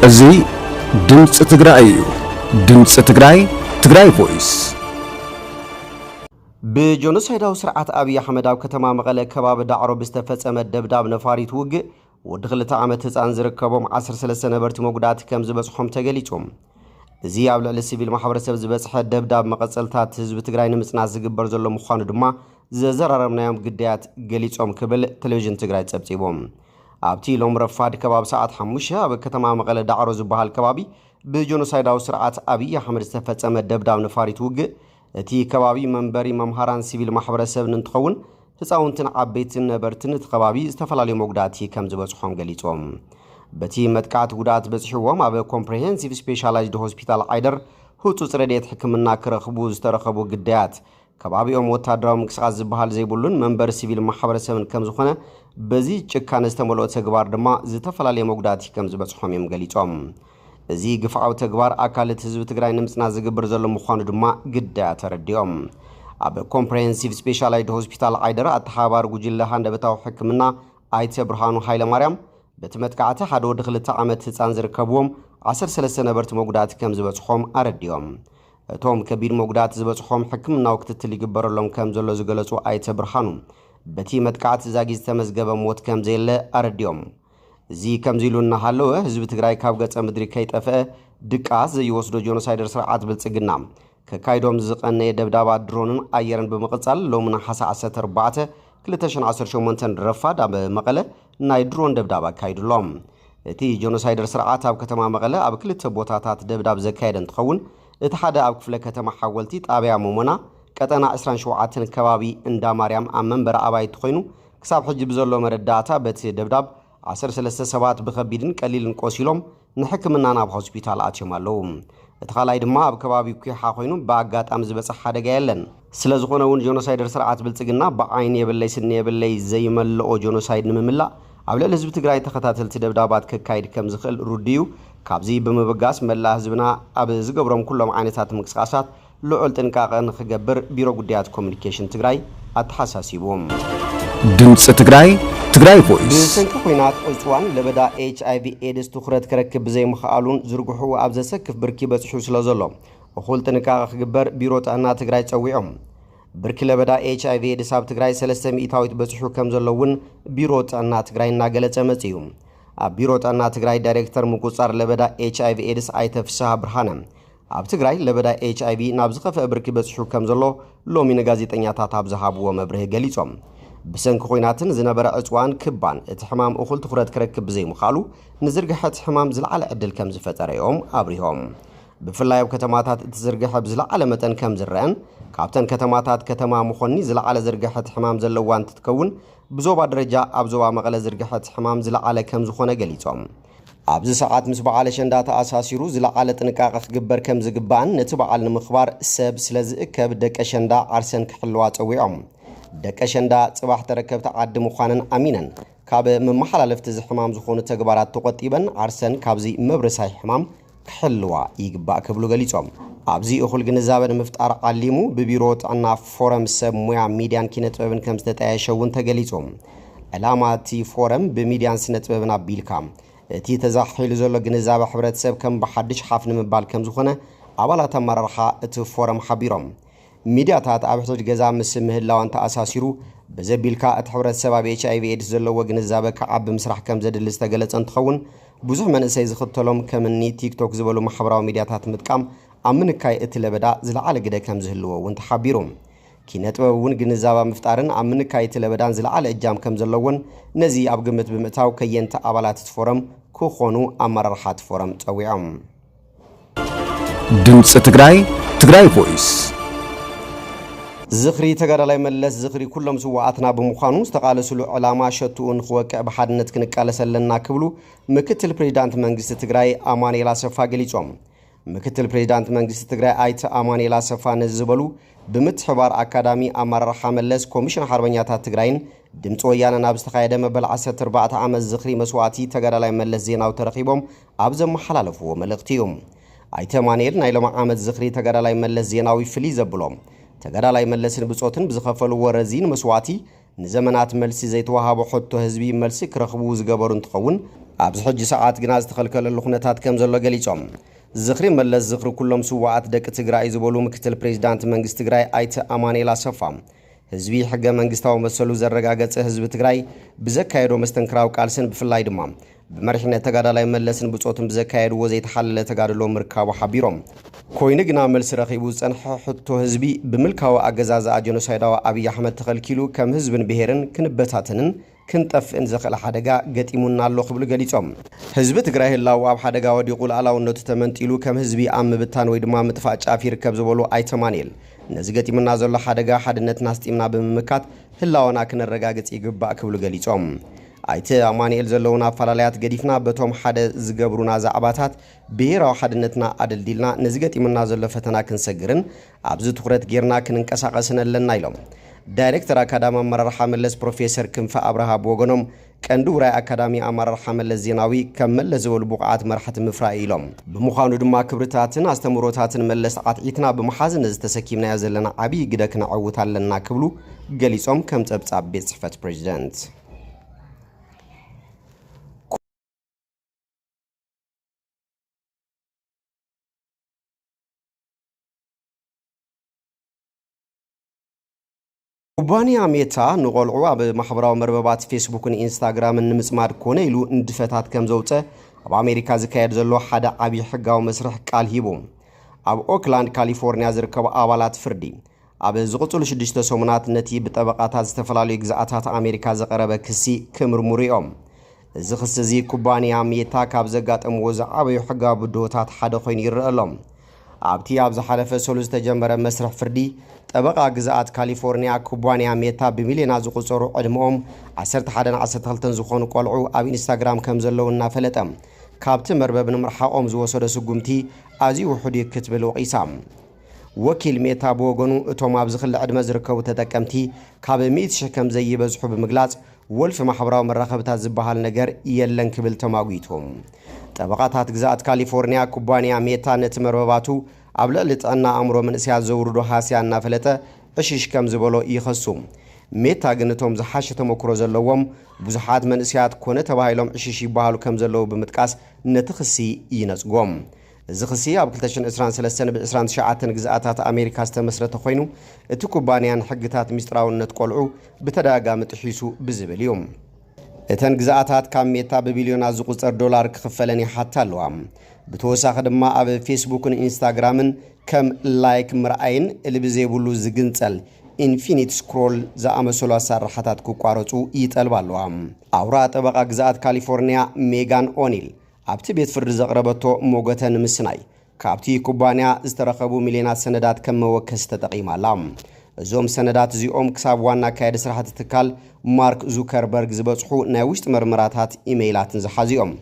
እዙይ ድምጽ ትግራይ እዩ። ድምጽ ትግራይ ትግራይ ቮይስ ብጆኖሳይዳዊ ስርዓት አብይ አሕመድ ኣብ ከተማ መቐለ ከባቢ ዳዕሮ ብዝተፈጸመ ደብዳብ ነፋሪት ውግእ ወዲ 2 ዓመት ህፃን ዝርከቦም 13 ነበርቲ መጉዳእቲ ከም ዝበጽሖም ተገሊጾም እዚ ኣብ ልዕሊ ሲቪል ማሕበረሰብ ዝበጽሐ ደብዳብ መቐጸልታት ህዝቢ ትግራይ ንምጽናት ዝግበር ዘሎ ምዃኑ ድማ ዘዘራረብናዮም ግዳያት ገሊጾም ክብል ቴሌቪዥን ትግራይ ጸብጺቦም ኣብቲ ሎም ረፋድ ከባቢ ሰዓት 5 ኣብ ከተማ መቐለ ዳዕሮ ዝበሃል ከባቢ ብጆኖሳይዳዊ ስርዓት አብይ አሕመድ ዝተፈጸመ ደብዳብ ነፋሪት ውግእ እቲ ከባቢ መንበሪ መምሃራን ሲቪል ማሕበረሰብ እንትኸውን ህፃውንትን ዓበይትን ነበርትን እቲ ከባቢ ዝተፈላለዩ መጉዳእቲ ከም ዝበጽሖም ገሊጾም በቲ መጥቃዕቲ ጉዳት በጽሕዎም ኣብ ኮምፕሬሄንሲቭ ስፔሻላይዝድ ሆስፒታል ዓይደር ህጹጽ ረድኤት ሕክምና ክረኽቡ ዝተረኸቡ ግዳያት ከባቢኦም ወታደራዊ ምንቅስቓስ ዝበሃል ዘይብሉን መንበሪ ሲቪል ማሕበረሰብን ከም ዝኾነ በዚ ጭካነ ዝተመልኦ ተግባር ድማ ዝተፈላለዩ መጉዳእቲ ከም ዝበጽሖም እዮም ገሊጾም እዚ ግፍዓዊ ተግባር ኣካላት ህዝቢ ትግራይ ንምጽናት ዝግበር ዘሎ ምዃኑ ድማ ግዳያት ተረዲኦም ኣብ ኮምፕሬሄንሲቭ ስፔሻላይዝድ ሆስፒታል ዓይደር ኣተሓባሪ ጉጅለ ሃንደበታዊ ሕክምና ኣይተ ብርሃኑ ሃይለማርያም በቲ መጥቃዕቲ ሓደ ወዲ 2 ዓመት ህፃን ዝርከብዎም 13 ነበርቲ መጉዳእቲ ከም ዝበጽሖም ኣረዲኦም እቶም ከቢድ መጉዳእቲ ዝበጽሖም ሕክምናዊ ክትትል ይግበረሎም ከም ዘሎ ዝገለጹ ኣይተ ብርሃኑ በቲ መጥቃዕቲ ዛጊ ዝተመዝገበ ሞት ከም ዘየለ ኣረዲኦም እዚ ከምዚ ኢሉ እናሃለወ ህዝቢ ትግራይ ካብ ገጸ ምድሪ ከይጠፍአ ድቃስ ዘይወስዶ ጆኖሳይደር ስርዓት ብልጽግና ከካይዶም ዝቐነየ ደብዳባት ድሮንን ኣየርን ብምቕጻል ሎሚ ናሓሰ 14 2018 ረፋድ ኣብ መቐለ ናይ ድሮን ደብዳብ ኣካይድሎም እቲ ጆኖሳይደር ስርዓት ኣብ ከተማ መቐለ ኣብ ክልተ ቦታታት ደብዳብ ዘካየደ እንትኸውን እቲ ሓደ ኣብ ክፍለ ከተማ ሓወልቲ ጣብያ ሞሞና ቀጠና 27 ከባቢ እንዳ ማርያም ኣብ መንበሪ ኣባይቲ ኮይኑ ክሳብ ሕጂ ብዘሎ መረዳእታ በቲ ደብዳብ 13 ሰባት ብከቢድን ቀሊልን ቆሲሎም ንሕክምና ናብ ሆስፒታል ኣትዮም ኣለዉ እቲ ካልኣይ ድማ ኣብ ከባቢ ኩሓ ኮይኑ ብኣጋጣሚ ዝበጽሕ ሓደጋ የለን ስለ ዝኾነ እውን ጆኖሳይደር ስርዓት ብልጽግና ብዓይን የብለይ ስኒ የብለይ ዘይመልኦ ጆኖሳይድ ንምምላእ ኣብ ልዕሊ ህዝቢ ትግራይ ተኸታተልቲ ደብዳባት ከካይድ ከም ዝኽእል ሩድዩ ካብዚ ብምብጋስ መላእ ህዝብና ኣብ ዝገብሮም ኩሎም ዓይነታት ምንቅስቓሳት ልዑል ጥንቃቐ ንኽገብር ቢሮ ጉዳያት ኮሙኒኬሽን ትግራይ ኣተሓሳሲቦም ድምጽ ትግራይ ትግራይ ቮይስ ብሰንኪ ኩናት ዕፅዋን ለበዳ ኤችአይቪ ኤድስ ትኹረት ክረክብ ብዘይምኽኣሉን ዝርግሑ ኣብ ዘሰክፍ ብርኪ በጽሑ ስለ ዘሎ እኹል ጥንቃቐ ክግበር ቢሮ ጥዕና ትግራይ ጸዊዖም ብርኪ ለበዳ ኤችአይቪ ኤድስ ኣብ ትግራይ 300 በጽሑ ከም ዘለውን ቢሮ ጥዕና ትግራይ እናገለጸ መጽዩ ኣብ ቢሮ ጥዕና ትግራይ ዳይሬክተር ምቁጻር ለበዳ ኤችአይቪ ኤድስ ኣይተፍስሃ ብርሃነ ኣብ ትግራይ ለበዳ ኤችአይቪ ናብ ዝኸፍአ ብርኪ በጽሑ ከም ዘሎ ሎሚ ንጋዜጠኛታት ኣብ ዝሃብዎ መብርሂ ገሊጾም ብሰንኪ ኩናትን ዝነበረ ዕፅዋን ክባን እቲ ሕማም እኹል ትኹረት ክረክብ ብዘይምኻሉ ንዝርግሐት ሕማም ዝለዓለ ዕድል ከም ዝፈጠረ እዮም ኣብሪሆም ብፍላይ ኣብ ከተማታት እቲ ዝርግሐ ብዝለዓለ መጠን ከም ዝረአን ካብተን ከተማታት ከተማ ምኾኒ ዝለዓለ ዝርግሐት ሕማም ዘለዋ እንትትከውን ብዞባ ደረጃ ኣብ ዞባ መቐለ ዝርግሐት ሕማም ዝለዓለ ከም ዝኾነ ገሊጾም ኣብዚ ሰዓት ምስ በዓል ኣሸንዳ ተኣሳሲሩ ዝለዓለ ጥንቃቐ ክግበር ከም ዝግባእን ነቲ በዓል ንምኽባር ሰብ ስለ ዝእከብ ደቂ ኣሸንዳ ዓርሰን ክሕልዋ ጸዊዖም ደቂ ኣሸንዳ ጽባሕ ተረከብቲ ዓዲ ምዃነን ኣሚነን ካብ መመሓላለፍቲ ዝሕማም ዝኾኑ ተግባራት ተቆጢበን ዓርሰን ካብዚ መብረሳይ ሕማም ክሕልዋ ይግባእ ክብሉ ገሊጾም ኣብዚ እኹል ግንዛበ ንምፍጣር ዓሊሙ ብቢሮ ጥዕና ፎረም ሰብ ሞያ ሚድያን ኪነ ጥበብን ከም ዝተጠያየሸውን ተገሊጾም ዕላማ እቲ ፎረም ብሚድያን ስነ ጥበብን ኣቢልካ እቲ ተዛሒሉ ዘሎ ግንዛበ ሕብረተሰብ ከም ብሓድሽ ሓፍ ንምባል ከም ዝኾነ ኣባላት ኣመራርሓ እቲ ፎረም ሓቢሮም ሚድያታት ኣብ ሕቶት ገዛ ምስ ምህላዋን ተኣሳሲሩ በዘቢልካ እቲ ሕብረተሰብ ኣብ ኤችአይቪ ኤድስ ዘለዎ ግንዛበ ከዓቢ ምስራሕ ከም ዘድሊ ዝተገለጸ እንትኸውን ብዙሕ መንእሰይ ዝኽተሎም ከምኒ ቲክቶክ ዝበሉ ማሕበራዊ ሚድያታት ምጥቃም ኣብ ምንካይ እቲ ለበዳ ዝለዓለ ግደ ከም ዝህልዎ እውን ተሓቢሩ ኪነ ጥበብ እውን ግንዛበ ምፍጣርን ኣብ ምንካይ እቲ ለበዳን ዝለዓለ እጃም ከም ዘለዎን ነዚ ኣብ ግምት ብምእታው ከየንቲ ኣባላት እቲ ፎረም ክኾኑ ኣመራርሓ እቲ ፎረም ጸዊዖም ድምጽ ትግራይ ትግራይ ቮይስ ዝኽሪ ተጋዳላይ መለስ ዝኽሪ ኩሎም ስዋኣትና ብምዃኑ ዝተቓለስሉ ዕላማ ሸቱኡ ንኽወቅዕ ብሓድነት ክንቃለስ ኣለና ክብሉ ምክትል ፕሬዚዳንት መንግስቲ ትግራይ ኣማኑኤል ኣሰፋ ገሊጾም ምክትል ፕሬዚዳንት መንግስቲ ትግራይ ኣይተ ኣማኑኤል ኣሰፋ ነዚ ዝበሉ ብምትሕባር ኣካዳሚ ኣመራርሓ መለስ ኮሚሽን ሓርበኛታት ትግራይን ድምፂ ወያነ ናብ ዝተኻየደ መበል 14 ዓመት ዝኽሪ መስዋዕቲ ተጋዳላይ መለስ ዜናዊ ተረኺቦም ኣብ ዘመሓላለፍዎ መልእኽቲ እዩ ኣይተ ኣማኑኤል ናይ ሎሚ ዓመት ዝኽሪ ተጋዳላይ መለስ ዜናዊ ፍልይ ዘብሎም ተጋዳላይ መለስን ብጾትን ብዝኸፈሉ ወረዚን መስዋዕቲ ንዘመናት መልሲ ዘይተዋሃቦ ሕቶ ህዝቢ መልሲ ክረኽቡ ዝገበሩ እንትኸውን ኣብዚ ሕጂ ሰዓት ግና ዝተኸልከለሉ ኩነታት ከም ዘሎ ገሊጾም ዝኽሪ መለስ ዝኽሪ ኩሎም ስዋዓት ደቂ ትግራይ ዝበሉ ምክትል ፕሬዝዳንት መንግስቲ ትግራይ ኣይተ ኣማኑኤል ኣሰፋ ህዝቢ ሕገ መንግስታዊ መሰሉ ዘረጋገጸ ህዝቢ ትግራይ ብዘካየዶ መስተንክራዊ ቃልስን ብፍላይ ድማ ብመሪሕነት ተጋዳላይ መለስን ብጾትን ብዘካየድዎ ዘይተሓለለ ተጋድሎ ምርካቡ ሓቢሮም ኮይኑ ግና መልሲ ረኺቡ ዝጸንሐ ሕቶ ህዝቢ ብምልካዊ ኣገዛዝኣ ጀኖሳይዳዊ ኣብይ ኣሕመድ ተኸልኪሉ ከም ህዝብን ብሄርን ክንበታተንን ክንጠፍእን ዘኽእል ሓደጋ ገጢሙና ኣሎ ክብሉ ገሊጾም ህዝቢ ትግራይ ህላው ኣብ ሓደጋ ወዲቑ ሉዓላውነቱ ተመንጢሉ ከም ህዝቢ ኣብ ምብታን ወይ ድማ ምጥፋእ ጫፍ ይርከብ ዝበሉ ኣይተ ኣማኑኤል ነዚ ገጢሙና ዘሎ ሓደጋ ሓድነትና ስጢምና ብምምካት ህላውና ክነረጋግጽ ይግባእ ክብሉ ገሊጾም ኣይተ ኣማኑኤል ዘለውና ኣፈላላያት ገዲፍና በቶም ሓደ ዝገብሩና ዛዕባታት ብሄራዊ ሓድነትና ኣደልዲልና ነዚ ገጢሙና ዘሎ ፈተና ክንሰግርን ኣብዚ ትኩረት ጌርና ክንንቀሳቐስን ኣለና ኢሎም ዳይሬክተር አካዳሚ አመራርሓ መለስ ፕሮፌሰር ክንፈ አብርሃ በወገኖም ቀንዱ ውራይ አካዳሚ አመራርሓ መለስ ዜናዊ ከም መለስ ዝበሉ ቡቕዓት መርሓት ምፍራይ ኢሎም ብምዃኑ ድማ ክብርታትን አስተምሮታትን መለስ ዓጥዒትና ብምሓዝን ዝተሰኪምናዮ ዘለና ዓብይ ግደ ክንዓውት ኣለና ክብሉ ገሊጾም ከም ጸብጻብ ቤት ጽሕፈት ፕሬዚደንት ኩባንያ ሜታ ንቆልዑ ኣብ ማሕበራዊ መርበባት ፌስቡክን ኢንስታግራምን ንምጽማድ ኮነ ኢሉ እንድፈታት ከም ዘውፀ ኣብ ኣሜሪካ ዝካየድ ዘሎ ሓደ ዓብይ ሕጋዊ መስርሕ ቃል ሂቡ ኣብ ኦክላንድ ካሊፎርኒያ ዝርከቡ ኣባላት ፍርዲ ኣብ ዝቕጽሉ 6 ሰሙናት ነቲ ብጠበቃታት ዝተፈላለዩ ግዛኣታት ኣሜሪካ ዘቐረበ ክሲ ክምርምሩ እዮም እዚ ክሲ እዚ ኩባንያ ሜታ ካብ ዘጋጠምዎ ዝዓበዩ ሕጋዊ ብድሆታት ሓደ ኮይኑ ይረአሎም ኣብቲ ኣብ ዝሓለፈ ሰሉስ ተጀመረ መስርሕ ፍርዲ ጠበቃ ግዛኣት ካሊፎርኒያ ኩባንያ ሜታ ብሚልዮናት ዝቁጸሩ ዕድሞኦም 11-12 ዝኾኑ ቆልዑ ኣብ ኢንስታግራም ከም ዘለዉ እናፈለጠ ካብቲ መርበብ ንምርሓቆም ዝወሰደ ስጉምቲ ኣዝዩ ውሑድ ክትብል ወቂሳ ወኪል ሜታ ብወገኑ እቶም ኣብ ዝኽሊ ዕድመ ዝርከቡ ተጠቀምቲ ካብ 100,000 ከም ዘይበዝሑ ብምግላጽ ወልፊ ማሕበራዊ መራኸብታት ዝበሃል ነገር የለን ክብል ተማጉይቶም ጠበቃታት ግዛኣት ካሊፎርኒያ ኩባንያ ሜታ ነቲ መርበባቱ ኣብ ልዕሊ ጥዕና ኣእምሮ መንእስያት ዘውርዶ ሃስያ እናፈለጠ እሽሽ ከም ዝበሎ ይኸሱ ሜታ ግን እቶም ዝሓሸ ተመክሮ ዘለዎም ብዙሓት መንእስያት ኮነ ተባሂሎም እሽሽ ይበሃሉ ከም ዘለዉ ብምጥቃስ ነቲ ክሲ ይነጽጎም እዚ ክሲ ኣብ 2023 ብ29 ግዛኣታት ኣሜሪካ ዝተመስረተ ኮይኑ እቲ ኩባንያን ሕግታት ሚስጥራውነት ቆልዑ ብተደጋጋሚ ጥሒሱ ብዝብል እዩ እተን ግዛኣታት ካብ ሜታ ብቢልዮናት ዝቁጸር ዶላር ክኽፈለን ይሓታ ኣለዋ ብተወሳኺ ድማ ኣብ ፌስቡክን ኢንስታግራምን ከም ላይክ ምርኣይን ልቢ ዘይብሉ ዝግንጸል ኢንፊኒት ስክሮል ዝኣመሰሉ ኣሰራርሓታት ክቋረጹ ይጠልባ ኣለዋ ኣውራ ጠበቃ ግዛኣት ካሊፎርኒያ ሜጋን ኦኒል ኣብቲ ቤት ፍርዲ ዘቕረበቶ ሞገተ ንምስናይ ካብቲ ኩባንያ ዝተረኸቡ ሚልዮናት ሰነዳት ከም መወከስ ተጠቒማላ እዞም ሰነዳት እዚኦም ክሳብ ዋና ካየደ ስራሕቲ ትካል ማርክ ዙከርበርግ ዝበጽሑ ናይ ውሽጢ መርመራታት ኢሜይላትን ዝሓዚኦም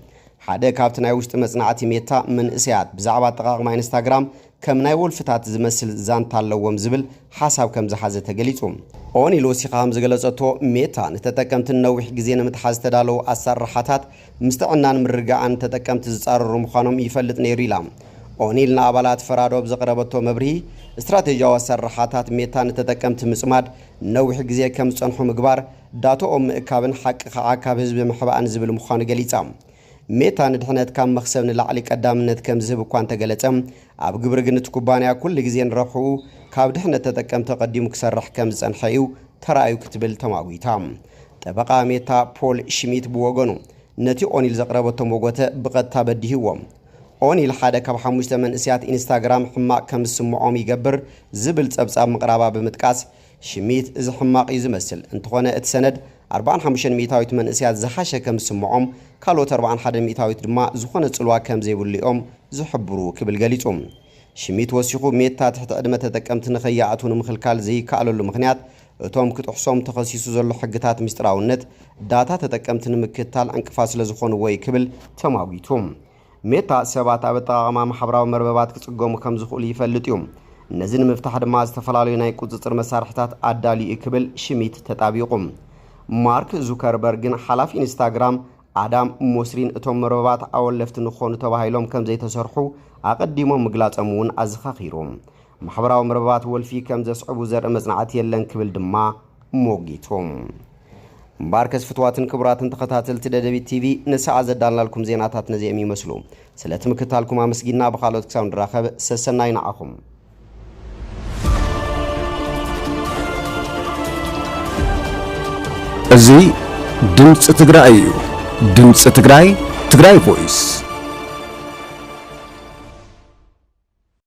ሓደ ካብቲ ናይ ውሽጢ መጽናዕቲ ሜታ መንእስያት ብዛዕባ ኣጠቓቕማ ኢንስታግራም ከም ናይ ወልፍታት ዝመስል ዛንታ ኣለዎም ዝብል ሓሳብ ከም ዝሓዘ ተገሊጹ ኦኒል ወሲኻ ከም ዝገለጸቶ ሜታ ንተጠቀምቲ ነዊሕ ግዜ ንምትሓዝ ዝተዳለዉ ኣሰራርሓታት ምስ ጥዕናን ምርጋዕን ተጠቀምቲ ዝጻረሩ ምዃኖም ይፈልጥ ነይሩ ኢላ ኦኒል ንኣባላት ፈራዶ ብዘቕረበቶ መብርሂ استراتيجية وسرحاتات ميتان تتكم تمسماد نوح جزية كم صنحو مقبار داتو مئكابن حق عاكاب حزب محبا أنزبل مخان قليتام ميتان دحنت كم مخسبن لعلي قدامنت كم زب كوانتا قليتام عب قبر قنت كوبانيا كل جزيين رفعو كاب دحنت تتكم تقديم كسرح كم صنحيو ترايو كتبل تماويتام تبقى ميتا بول شميت بوغنو نتي أونيل زقربتو موغوتا بقتا بديهوام ኦኒል ሓደ ካብ 5 መንእስያት ኢንስታግራም ሕማቅ ከም ዝስምዖም ይገብር ዝብል ጸብጻብ ምቕራባ ብምጥቃስ ሽሚት እዚ ሕማቅ እዩ ዝመስል እንትኾነ እቲ ሰነድ 45 ሚታዊት መንእስያት ዝሓሸ ከም ዝስምዖም ካልኦት 41 ሚታዊት ድማ ዝኾነ ጽልዋ ከም ዘይብልኦም ዝሕብሩ ክብል ገሊጹ ሽሚት ወሲኹ ሜታ ትሕቲ ዕድመ ተጠቀምቲ ንኸይኣቱ ንምኽልካል ዘይከኣለሉ ምኽንያት እቶም ክጥሕሶም ተኸሲሱ ዘሎ ሕግታት ምስጢራውነት ዳታ ተጠቀምቲ ንምክትታል ዕንቅፋት ስለ ዝኾኑ ወይ ክብል ተማዊቱ ሜታ ሰባት ኣብ ኣጠቓቕማ ማሕበራዊ መርበባት ክጽገሙ ከም ዝኽእሉ ይፈልጥ እዩ ነዚ ንምፍታሕ ድማ ዝተፈላለዩ ናይ ቁጽጽር መሳርሕታት ኣዳልዩ ክብል ሽሚት ተጣቢቑ ማርክ ዙከርበርግን ሓላፊ ኢንስታግራም ኣዳም ሞስሪን እቶም መርበባት ኣወለፍቲ ንኾኑ ተባሂሎም ከም ዘይተሰርሑ ኣቐዲሞም ምግላጾም እውን ኣዘኻኺሩ ማሕበራዊ መርበባት ወልፊ ከም ዘስዕቡ ዘርኢ መጽናዕቲ የለን ክብል ድማ ሞጊቱ مباركس فتواتن كبراتن تخطاتل تددبي تي في نسعى زدان لكم زيناتات نزيمي مسلو سلاتم كتالكم امسجينا بخالوت كساوند راخب سسناي نعاكم ازي دمص تግራይ እዩ ድምጽ ትግራይ ትግራይ ቮይስ